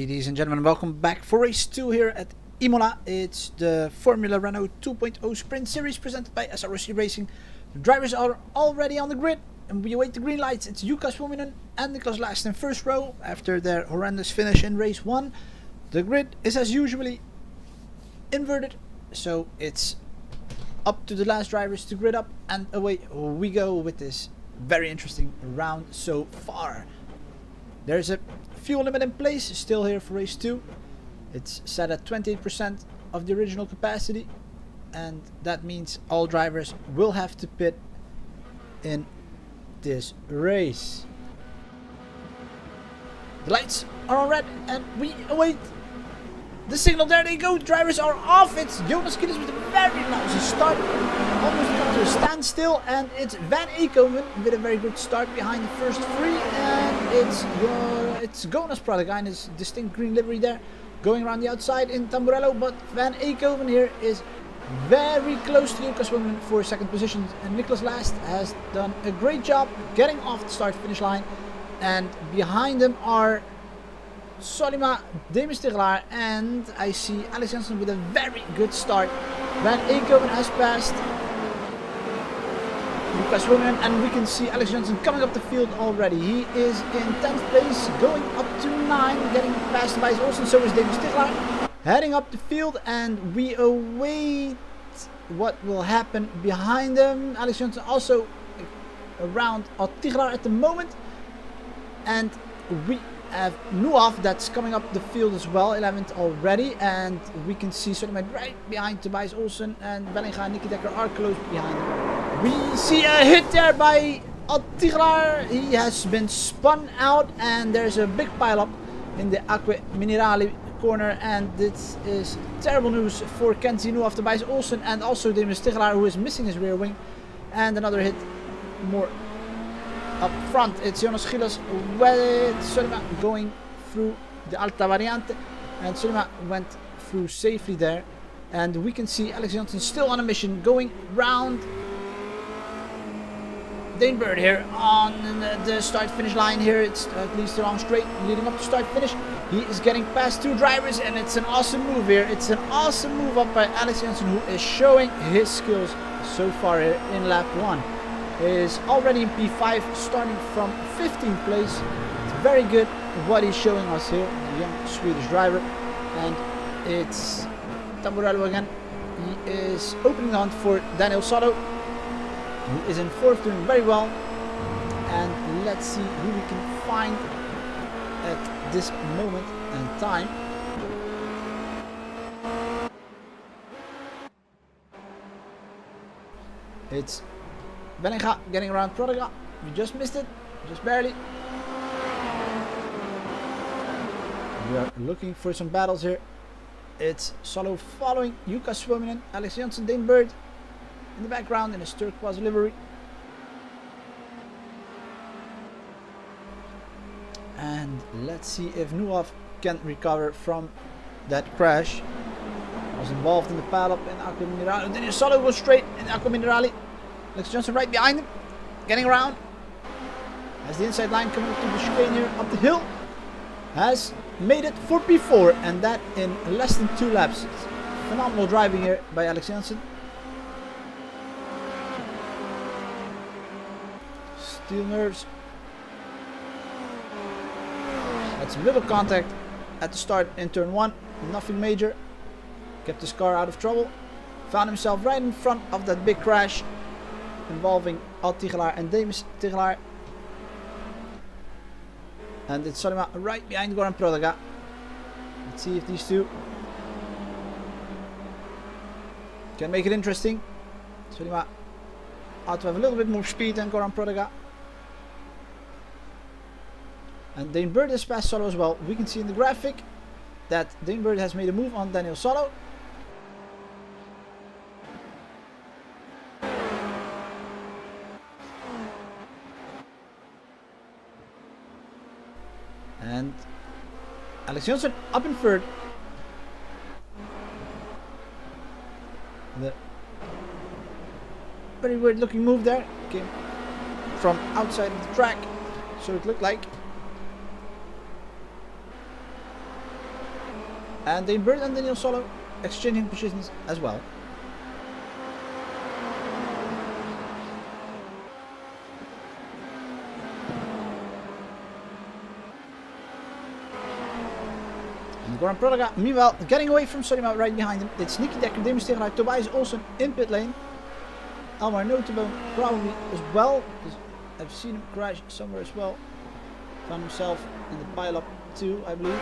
Ladies and gentlemen, welcome back for race 2 here at Imola. It's the Formula Renault 2.0 Sprint Series presented by S.R.O.C Racing. The drivers are already on the grid and we await the green lights. It's Jukka Suominen and Niklas Last in first row after their horrendous finish in race 1. The grid is as usually inverted, so it's up to the last drivers to grid up, and away we go with this very interesting round so far. There's a fuel limit in place still here for race 2. It's set at 28% of the original capacity, and that means all drivers will have to pit in this race. The lights are on red and we await the signal. There they go, drivers are off. It's Jonas Kiedis with a very lousy start, almost come to a standstill, and it's Van Eekhoven with a very good start behind the first three, and it's Jonas Pradaga in his distinct green livery there, going around the outside in Tamburello, but Van Eekhoven here is very close to Jukka Suominen for second position, and Niklas Last has done a great job getting off the start finish line, and behind them are Solima, Demis Tigelaar, and I see Alex Jensen with a very good start. Van Eekhoven has passed Jukka Suominen, and we can see Alex Jensen coming up the field already. He is in 10th place, going up to 9, getting past Tobias Olsen, so is Demis Tigelaar. Heading up the field, and we await what will happen behind them. Alex Jensen also around Tigelaar at the moment, and we have Nuaf that's coming up the field as well, 11th already, and we can see Solima right behind Tobias Olsen, and Bellinga and Nicky Dekker are close behind him. We see a hit there by Tigelaar. He has been spun out, and there's a big pile up in the Acque Minerali corner, and this is terrible news for Kenzie Nuaf, Tobias Olsen, and also Demis Tigelaar, who is missing his rear wing, and another hit more up front. It's Jonas Gilas with Solima going through the Alta Variante, and Solima went through safely there, and we can see Alex Jensen still on a mission going round Dane Bird here on the start finish line here. It's at least a long straight leading up to start finish. He is getting past two drivers, and it's an awesome move here. It's an awesome move up by Alex Jensen, who is showing his skills so far here in lap 1. Is already in P5, starting from 15th place. It's very good what he's showing us here, the young Swedish driver. And it's Tamburello again. He is opening the hunt for Daniel Sotto, who is in 4th, doing very well. And let's see who we can find at this moment and time. It's Bellinga getting around Pradaga. We just missed it, just barely. We are looking for some battles here. It's Solo following Jukka Suominen, Alex Jensen, Dane Bird in the background in his turquoise livery. And let's see if Nuaf can recover from that crash. Was involved in the pile-up in Acque Minerali. Then Solo goes straight in Acque Minerali. Alex Jensen right behind him, getting around. As the inside line coming up to the chicane here, up the hill. Has made it for P4, and that in less than 2 laps. It's phenomenal driving here by Alex Jensen. Steel nerves. Had some little contact at the start in turn 1, nothing major. Kept his car out of trouble. Found himself right in front of that big crash involving Tigelaar and Demis Tigelaar. And it's Solima right behind Goran Pradaga. Let's see if these two can make it interesting. Solima ought to have a little bit more speed than Goran Pradaga. And Dane Bird has passed Solo as well. We can see in the graphic that Dane Bird has made a move on Daniel Solo. And Alex Jensen up in 3rd. The very weird looking move there came from outside of the track, so it looked like. And Dane Bird and Daniel Solo exchanging positions as well. And Goran Pradaga, meanwhile, getting away from Solima right behind him. It's Nicky Dekker, Demi Stegenaar, Tobias Olsen in pit lane. Almar Noteboom probably as well, because I've seen him crash somewhere as well. Found himself in the pile-up too, I believe.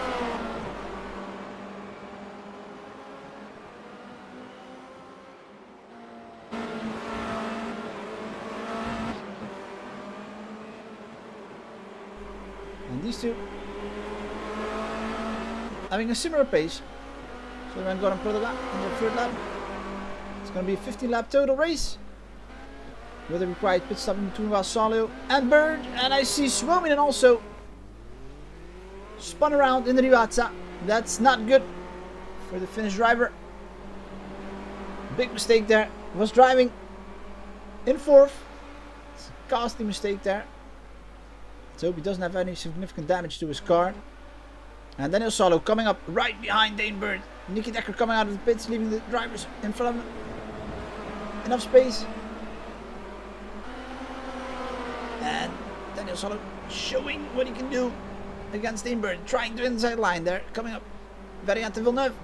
And these two having a similar pace. So then Goran Pradaga in the third lap. It's going to be a 15 lap total race with a required pit stop in between Salo and Bird. And I see Suominen also spun around in the Rivazza. That's not good for the Finnish driver. Big mistake there. Was driving in fourth. It's a costly mistake there. Let's hope he doesn't have any significant damage to his car. And Daniel Salo coming up right behind Dane Bird. Nicky Dekker coming out of the pits, leaving the drivers in front of him. Enough space. And Daniel Salo showing what he can do against Dane Bird. Trying to inside line there. Coming up Variante Villeneuve.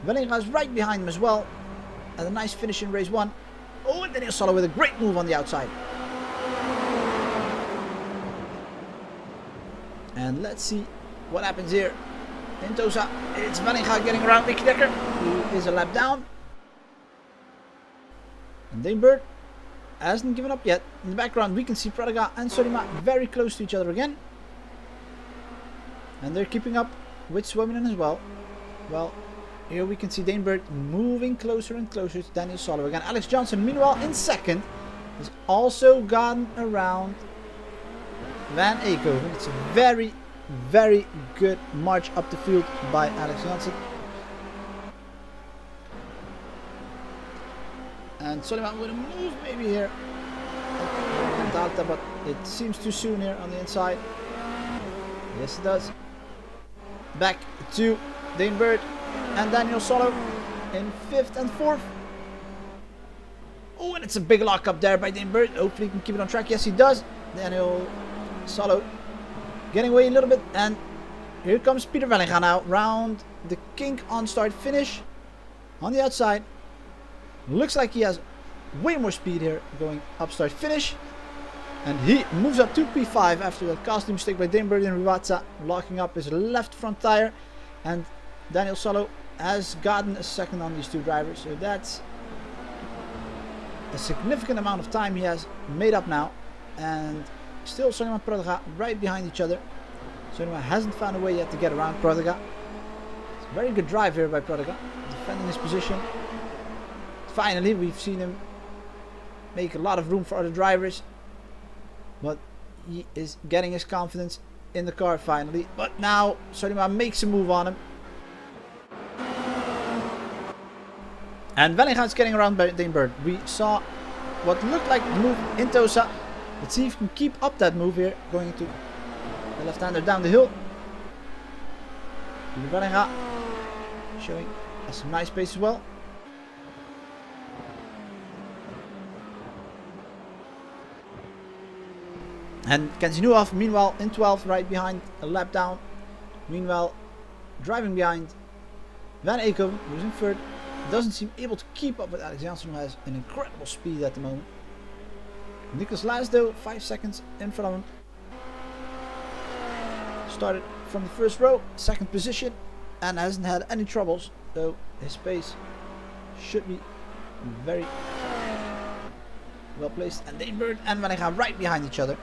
Wellinga is right behind him as well. And a nice finish in race 1. Oh, and Daniel Salo with a great move on the outside. And let's see what happens here. In Tosa, it's Wellinga getting around Nicky Dekker, who is a lap down. And Dane Bird hasn't given up yet. In the background, we can see Pradaga and Solima very close to each other again. And they're keeping up with Suominen as well. Well, here we can see Dane Bird moving closer and closer to Daniel Salo again. Alex Johnson, meanwhile, in second, has also gone around Van Eekhoven. It's a very good march up the field by Alex Johnson. And Soliman with a move maybe here. But it seems too soon here on the inside. Yes, it does. Back to Dane Bird and Daniel Salo in 5th and 4th. Oh, and it's a big lock up there by Dane Bird. Hopefully he can keep it on track. Yes, he does. Daniel Salo getting away a little bit, and here comes Peter Wellinga now round the kink on start finish on the outside. Looks like he has way more speed here going up start finish, and he moves up to P5 after a costly mistake by Dane Bird in Rivazza, locking up his left front tire. And Daniel Salo has gotten a second on these two drivers, so that's a significant amount of time he has made up now. And still Solima and Pradaga right behind each other. Solima hasn't found a way yet to get around Pradaga. It's a very good drive here by Pradaga, defending his position. Finally, we've seen him make a lot of room for other drivers, but he is getting his confidence in the car finally. But now Solima makes a move on him. And Wellinga is getting around by Dane Bird. We saw what looked like the move in Tosa. Let's see if we can keep up that move here, going into the left-hander down the hill. Wellinga showing us some nice pace as well. And Kenzinuov, meanwhile, in 12th, right behind, a lap down. Meanwhile, driving behind Van Eekhoven, who's in 3rd. Doesn't seem able to keep up with Alex Johnson, who has an incredible speed at the moment. Nicholas Lasdo, 5 seconds in front of him. Started from the first row, 2nd position, and hasn't had any troubles, so his pace should be very well placed. And Dane Bird and Wellinga right behind each other.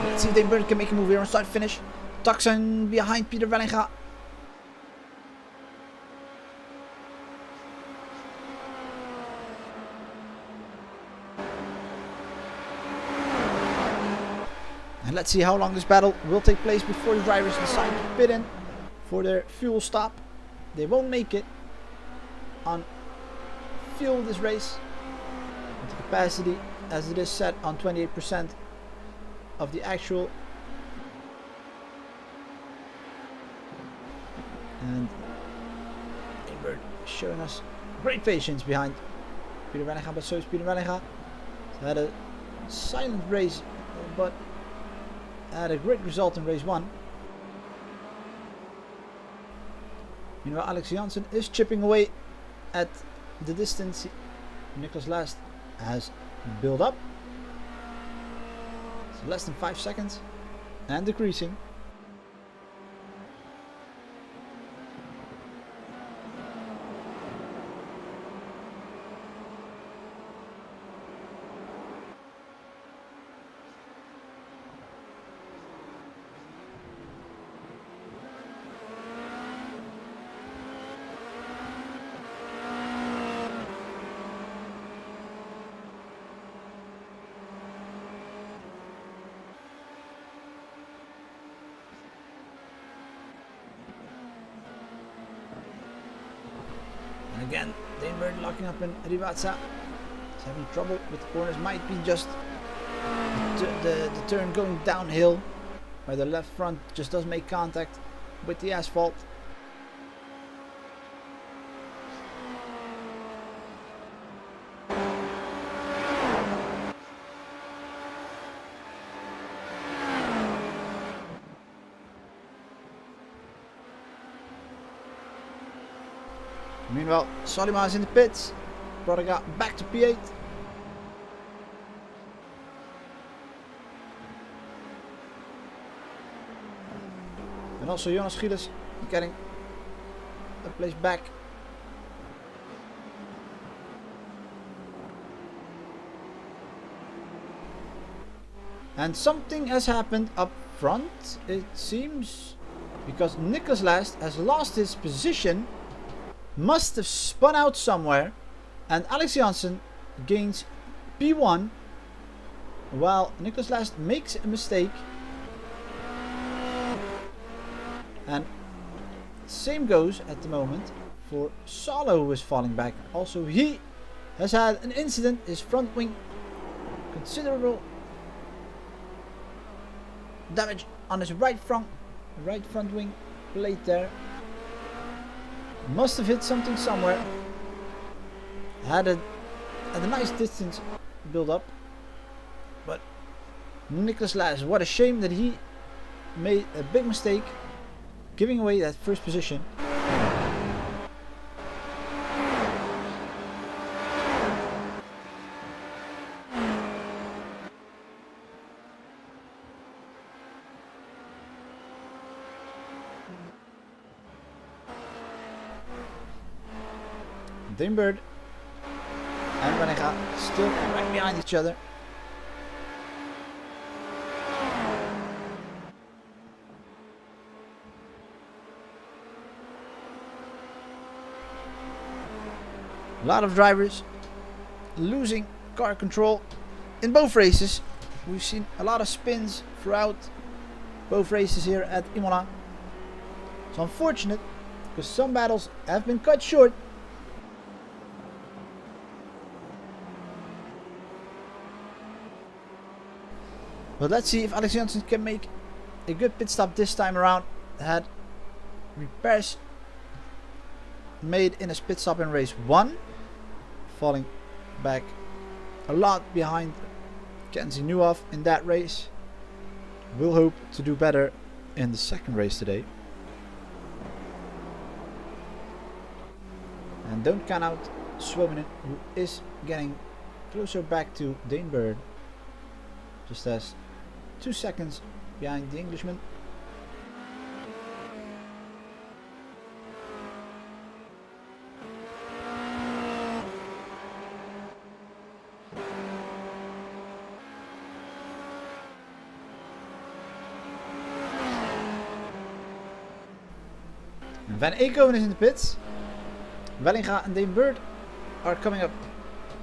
Let's see if Dane Bird can make a move here on start finish. Tuxen behind Peter Wellinga. And let's see how long this battle will take place before the drivers decide to pit in for their fuel stop. They won't make it on fuel this race. The capacity as it is set on 28% of the actual And Bird showing us great patience behind Peter Wenninga, but so is Peter Wenninga. Had a silent race, but had a great result in race 1. Meanwhile, Alex Janssen is chipping away at the distance Nicholas Last has built up. It's less than 5 seconds and decreasing. Again, Bird locking up in Rivazza. He's having trouble with the corners. Might be just the turn going downhill, where the left front just does make contact with the asphalt. Meanwhile, Solima is in the pits. Prodiga back to P8. And also Jonas Gilles getting a place back. And something has happened up front, it seems, because Nicholas Last has lost his position. Must have spun out somewhere, and Alex Janssen gains P1 while Nicholas Last makes a mistake. And same goes at the moment for Salo, who is falling back. Also, he has had an incident, his front wing, considerable damage on his right front wing plate there. Must have hit something somewhere. Had a nice distance build up. But Nicholas Last, what a shame that he made a big mistake giving away that first position. Bird and Wenninga still right behind each other. A lot of drivers losing car control in both races. We've seen a lot of spins throughout both races here at Imola. It's unfortunate because some battles have been cut short. But let's see if Alex Janssen can make a good pit stop this time around. Had repairs made in his pit stop in race 1. Falling back a lot behind Kenzie Newhoff in that race. We'll hope to do better in the second race today. And don't count out Suominen, who is getting closer back to Bird. Just as 2 seconds behind the Englishman. And Van Eekhoven is in the pits. Wellinga and Bird are coming up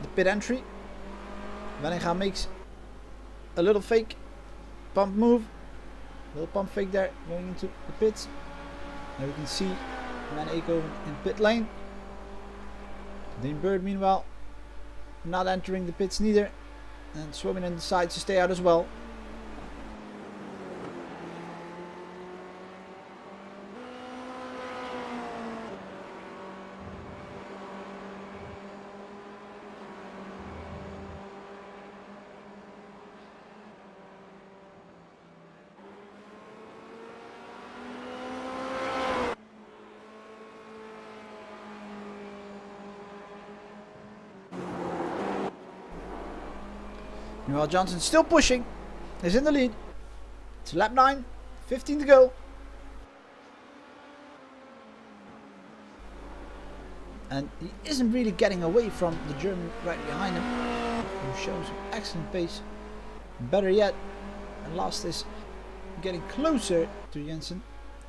the pit entry. Wellinga makes a little fake pump move, little pump fake there, going into the pits. Now we can see Van Eekhoven in pit lane. Bird meanwhile not entering the pits neither, and Suominen decides to stay out as well. Meanwhile, Johnson still pushing. He's in the lead. It's lap 9. 15 to go. And he isn't really getting away from the German right behind him, who shows excellent pace. Better yet, last is getting closer to Jensen.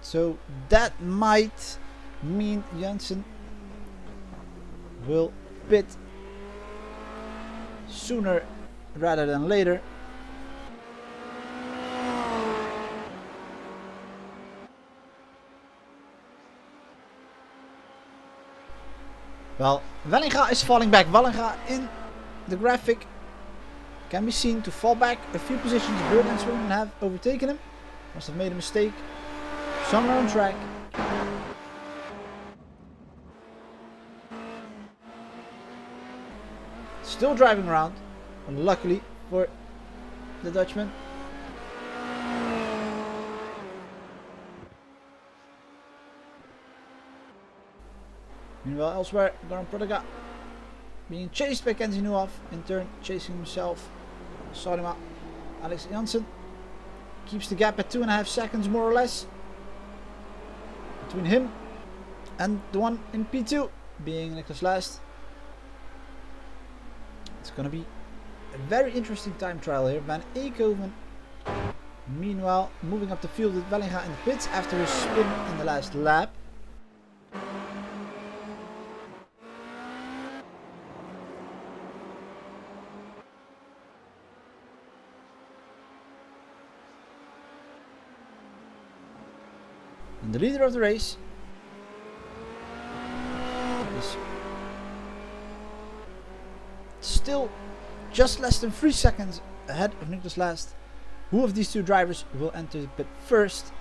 So that might mean Jensen will pit sooner rather than later. Well, Wellinga is falling back. Wellinga in the graphic can be seen to fall back a few positions. Bird and Swimmen have overtaken him. Must have made a mistake somewhere on track. Still driving around, luckily for the Dutchman. Meanwhile, elsewhere, Goran Prodiga being chased by Kenzie Nuhoff, in turn chasing himself. Sarima, Alex Janssen keeps the gap at 2.5 seconds more or less between him and the one in P2 being Niklas Last. It's gonna be a very interesting time trial here. Van Eekhoven meanwhile moving up the field with Wellinga in the pits after his spin in the last lap. And the leader of the race is still just less than 3 seconds ahead of Niklas Last. Who of these two drivers will enter the pit first?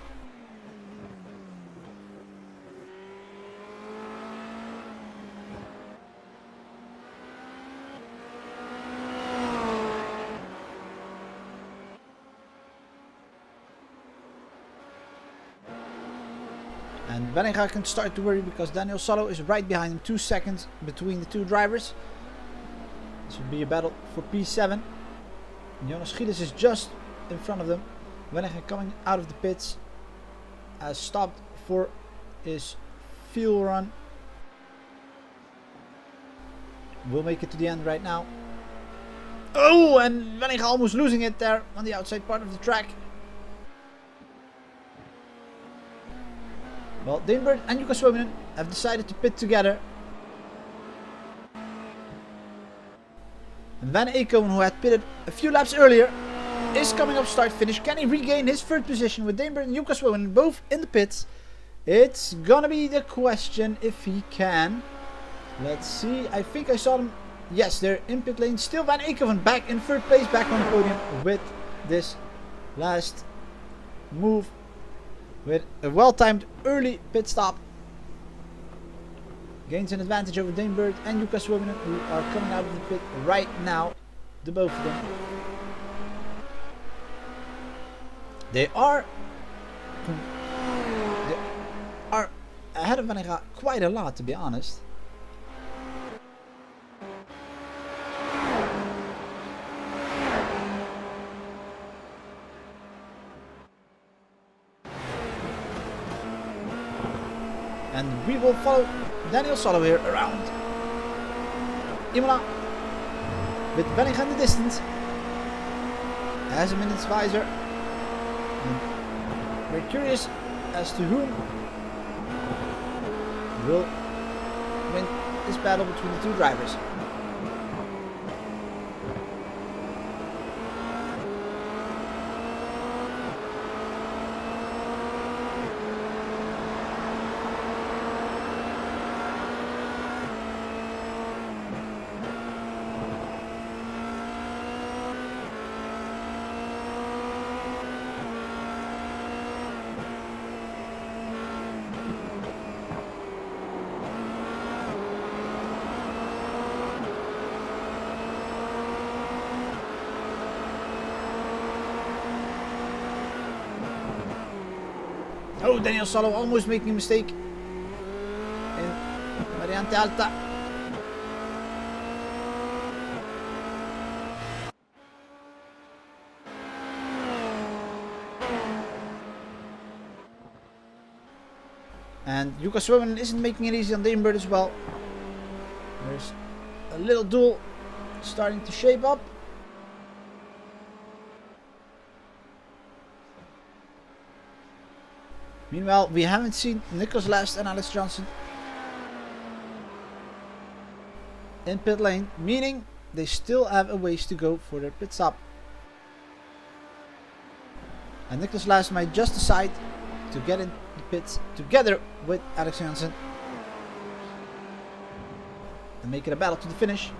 And Wellinga can start to worry because Daniel Salo is right behind him, 2 seconds between the two drivers. This will be a battle for P7. Jonas Gilles is just in front of them. Wellinga coming out of the pits has stopped for his fuel run. Will make it to the end right now. Oh, and Wellinga almost losing it there on the outside part of the track. Well, Deenberg and Jukka Suominen have decided to pit together. And Van Eekhoven, who had pitted a few laps earlier, is coming up start finish. Can he regain his third position with Deenberg and Jukka Suominen both in the pits? It's gonna be the question if he can. Let's see. I think I saw them. Yes, they're in pit lane. Still Van Eekhoven back in third place, back on the podium with this last move. With a well-timed early pit stop. Gains an advantage over Deenberg and Jukka Suominen, who are coming out of the pit right now. The both of them. They are ahead of Wellinga quite a lot, to be honest. And we will follow Daniel Salo here around Imola with Wellinga in the distance. Has him in its visor. And we're curious as to whom will win this battle between the two drivers. Oh, Daniel Salo almost making a mistake in Variante Alta. And Jukka Suominen isn't making it easy on Degenberg as well. There's a little duel starting to shape up. Meanwhile, we haven't seen Nicholas Last and Alex Johnson in pit lane, meaning they still have a ways to go for their pit stop. And Nicholas Last might just decide to get in the pits together with Alex Johnson and make it a battle to the finish.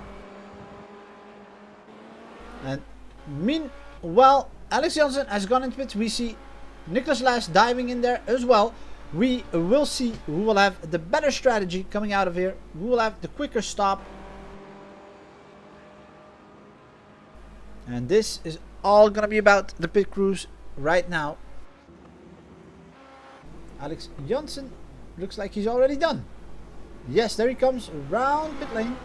And meanwhile, Alex Johnson has gone into pits. We see Nicholas Last diving in there as well. We will see who will have the better strategy coming out of here. Who will have the quicker stop. And this is all going to be about the pit crews right now. Alex Johnson looks like he's already done. Yes, there he comes around pit lane.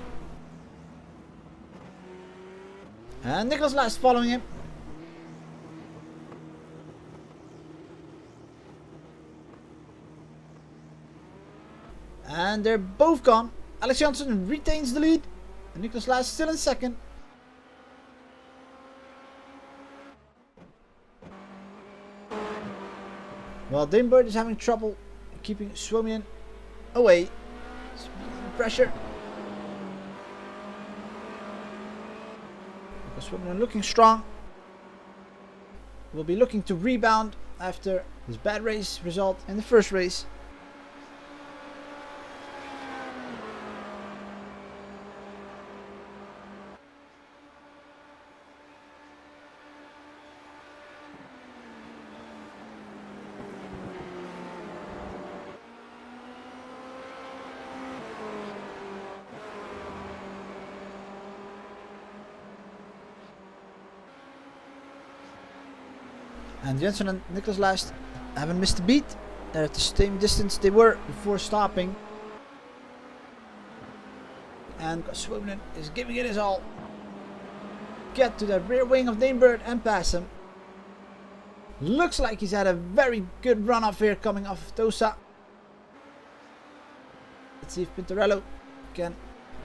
And Nicholas Last following him. And they're both gone. Alex Johnson retains the lead. And Nicholas Last still in second. Well, Degenberg is having trouble keeping Suominen away. Pressure. Suominen looking strong. Will be looking to rebound after his bad race result in the first race. And Jensen and Nicholas Last haven't missed a beat. They're at the same distance they were before stopping. And Suominen is giving it his all. Get to the rear wing of Degenberg and pass him. Looks like he's had a very good run off here coming off of Tosa. Let's see if Pintarello can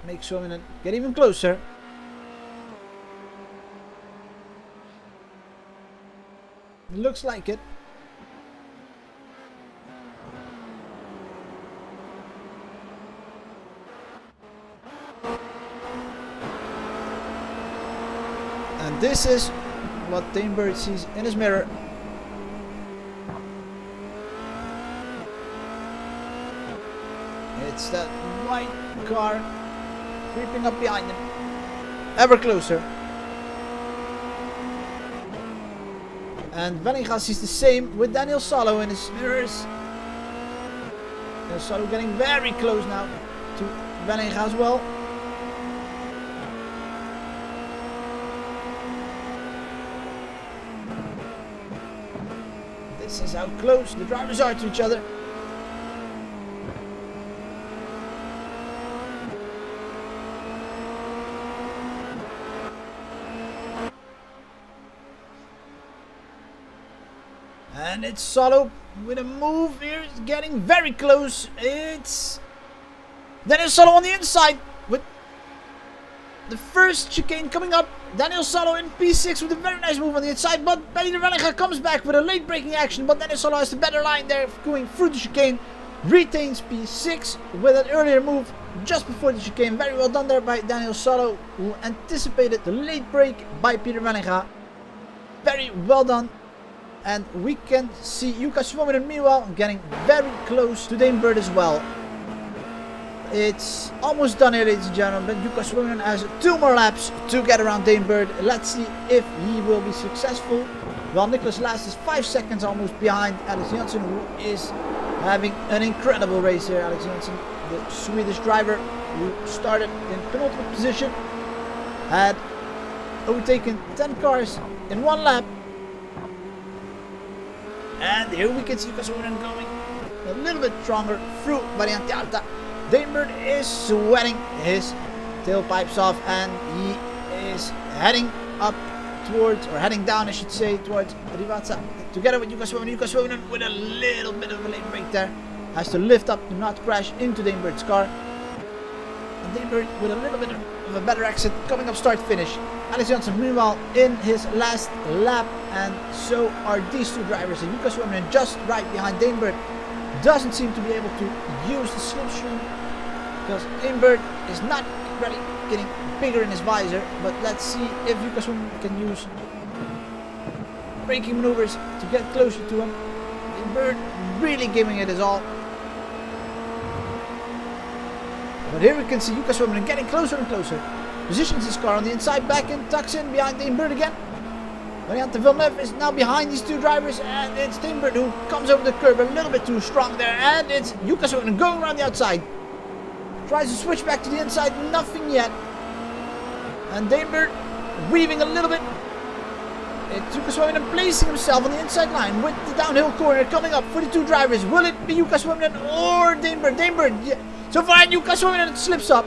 make Suominen get even closer. Looks like it. And this is what Degenberg sees in his mirror. It's that white car creeping up behind him. Ever closer. And Vellinga sees the same with Daniel Salo in his mirrors. Daniel Salo getting very close now to Vellinga as well. This is how close the drivers are to each other. And it's Salo with a move here, it's getting very close. It's Daniel Salo on the inside with the first chicane coming up. Daniel Salo in P6 with a very nice move on the inside, but Peter Vellinga comes back with a late braking action, but Daniel Salo has the better line there going through the chicane. Retains P6 with an earlier move just before the chicane. Very well done there by Daniel Salo, who anticipated the late brake by Peter Vellinga. Very well done. And we can see Jukka Suominen meanwhile getting very close to Degenberg as well. It's almost done here, ladies and gentlemen. Jukka Suominen has 2 more laps to get around Degenberg. Let's see if he will be successful. While Nicholas Last is 5 seconds almost behind Alex Johnson, who is having an incredible race here. Alex Johnson, the Swedish driver who started in penultimate position, had overtaken 10 cars in 1 lap. And here we can see Jukka Suominen going a little bit stronger through Variante Alta. Degenberg is sweating his tailpipes off, and he is heading up towards, or heading down I should say, towards Rivazza together with Jukka Suominen. Jukka Suominen with a little bit of a late break there. has to lift up to not crash into Danebird's car. And Danebird with a little bit of a better exit coming up start finish. Alex Johnson meanwhile in his last lap, and so are these two drivers. And Jukka Suominen just right behind Danebird. Doesn't seem to be able to use the slipstream because Danebird is not really getting bigger in his visor. But let's see if Jukka Suominen can use braking maneuvers to get closer to him. Danebird really giving it his all. But here we can see Jukka Suominen getting closer and closer. Positions his car on the inside, back in, tucks in behind Danebird again. Marianne Villeneuve is now behind these two drivers, and it's Danebird who comes over the curb a little bit too strong there, and it's Jukka Suominen going around the outside. Tries to switch back to the inside, nothing yet. And Danebird weaving a little bit. It's Jukka Suominen placing himself on the inside line with the downhill corner coming up for the two drivers. Will it be Jukka Suominen or Danebird? Danebird, yeah. So far Jukka Suominen slips up.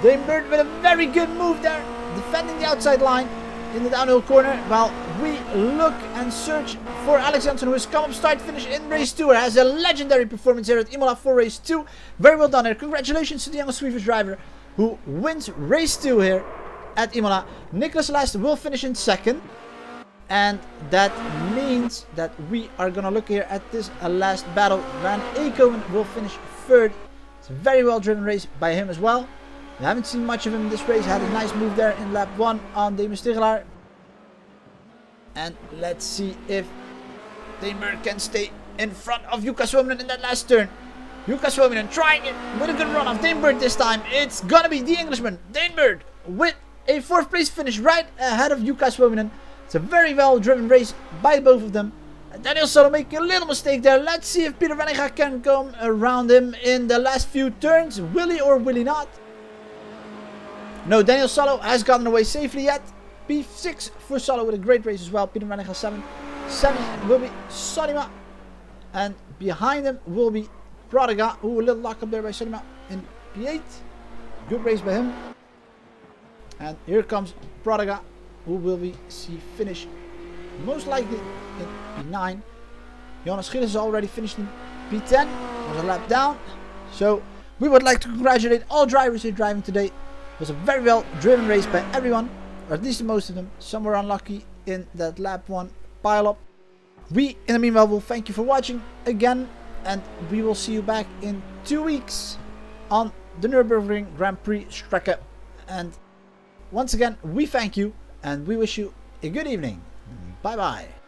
Danebird with a very good move there, defending the outside line in the downhill corner, while we look and search for Alex Johnson, who has come up start finish in race 2. Has a legendary performance here at Imola for race 2. Very well done here. Congratulations to the young Swedish driver who wins race 2 here at Imola. Nicholas Last will finish in second, and that means that we are gonna look here at this last battle. Van Eekhoven will finish third. It's a very well driven race by him as well. We haven't seen much of him in this race. Had a nice move there in lap 1 on Damon Stigelaar. And let's see if Danebird can stay in front of Jukka Suominen in that last turn. Jukka Suominen trying it with a good run off Danebird this time. It's gonna be the Englishman, Danebird, with a 4th place finish right ahead of Jukka Suominen. It's a very well driven race by both of them. Daniel Salo making a little mistake there. Let's see if Peter Wennega can come around him in the last few turns. Will he or will he not? No, Daniel Salo has gotten away safely yet. P6 for Salo with a great race as well. Peter Wennega 7. 7 will be Sonima. And behind him will be Prodiga, who a little lock up there by Sonima in P8. Good race by him. And here comes Prodiga, who will we see finish most likely in P9. Jonas Gilles is already finished in P10. Was a lap down. So we would like to congratulate all drivers here driving today. It was a very well driven race by everyone, or at least most of them. Some were unlucky in that lap 1 pile-up. We, in the meanwhile, will thank you for watching again, and we will see you back in 2 weeks on the Nürburgring Grand Prix Strecke. And once again, we thank you, and we wish you a good evening. Bye bye.